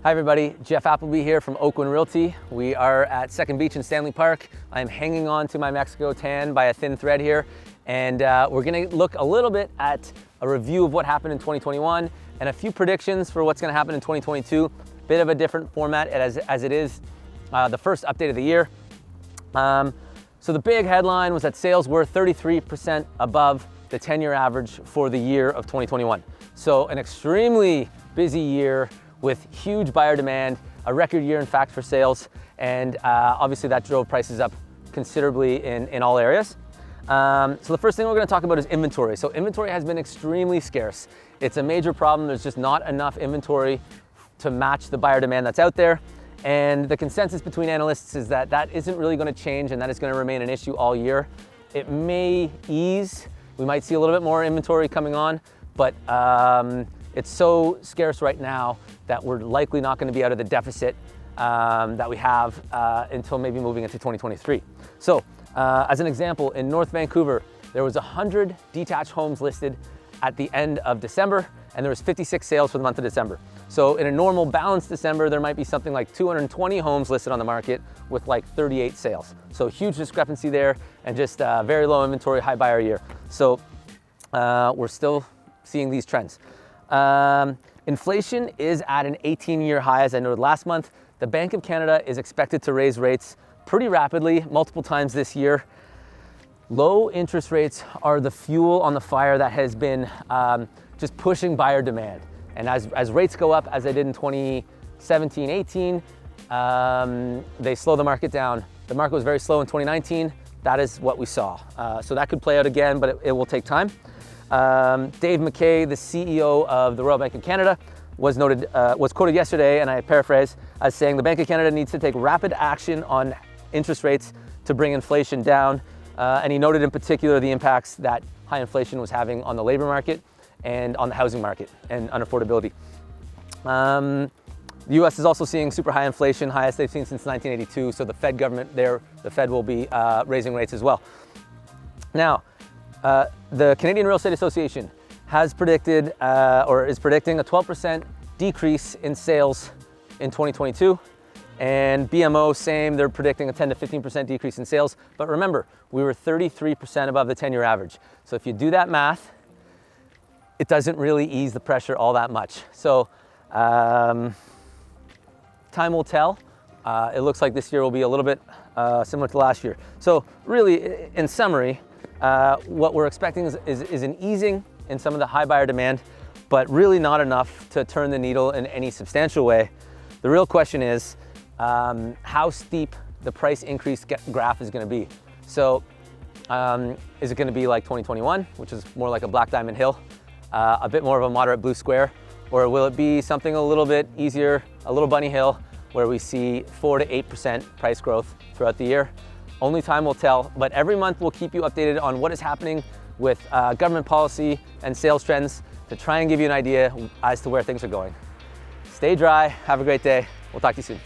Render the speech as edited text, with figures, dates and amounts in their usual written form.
Hi everybody, Jeff Appleby here from Oakland Realty. We are at Second Beach in Stanley Park. I'm hanging on to my Mexico tan by a thin thread here, and we're gonna look a little bit at a review of what happened in 2021 and a few predictions for what's gonna happen in 2022. Bit of a different format as it is the first update of the year. So the big headline was that sales were 33% above the 10-year average for the year of 2021. So an extremely busy year with huge buyer demand, a record year in fact for sales, and obviously that drove prices up considerably in all areas. So the first thing we're gonna talk about is inventory. So inventory has been extremely scarce. It's a major problem. There's just not enough inventory to match the buyer demand that's out there. And the consensus between analysts is that that isn't really gonna change and that is gonna remain an issue all year. It may ease. We might see a little bit more inventory coming on, but it's so scarce right now that we're likely not gonna be out of the deficit that we have until maybe moving into 2023. So as an example, in North Vancouver, there was 100 detached homes listed at the end of December, and there was 56 sales for the month of December. So in a normal balanced December, there might be something like 220 homes listed on the market with like 38 sales. So huge discrepancy there, and just very low inventory, high buyer year. So we're still seeing these trends. Inflation is at an 18-year high, as I noted last month. The Bank of Canada is expected to raise rates pretty rapidly, multiple times this year. Low interest rates are the fuel on the fire that has been just pushing buyer demand. And as rates go up, as they did in 2017, 18, they slow the market down. The market was very slow in 2019. That is what we saw. So that could play out again, but it will take time. Dave McKay, the CEO of the Royal Bank of Canada, was quoted yesterday, and I paraphrase, as saying the Bank of Canada needs to take rapid action on interest rates to bring inflation down. And he noted in particular the impacts that high inflation was having on the labor market and on the housing market and unaffordability. The US is also seeing super high inflation, highest they've seen since 1982. So the Fed government there, the Fed will be raising rates as well. Now, the Canadian Real Estate Association has predicted or is predicting a 12% decrease in sales in 2022. And BMO, same, they're predicting a 10 to 15% decrease in sales. But remember, we were 33% above the 10-year average. So if you do that math, it doesn't really ease the pressure all that much. So time will tell. It looks like this year will be a little bit similar to last year. So really, in summary, what we're expecting is an easing in some of the high buyer demand, but really not enough to turn the needle in any substantial way. The real question is how steep the price increase graph is gonna be. So is it gonna be like 2021, which is more like a black diamond hill, a bit more of a moderate blue square, or will it be something a little bit easier, a little bunny hill, where we see 4 to 8% price growth throughout the year? Only time will tell, but every month we'll keep you updated on what is happening with government policy and sales trends to try and give you an idea as to where things are going. Stay dry, have a great day. We'll talk to you soon.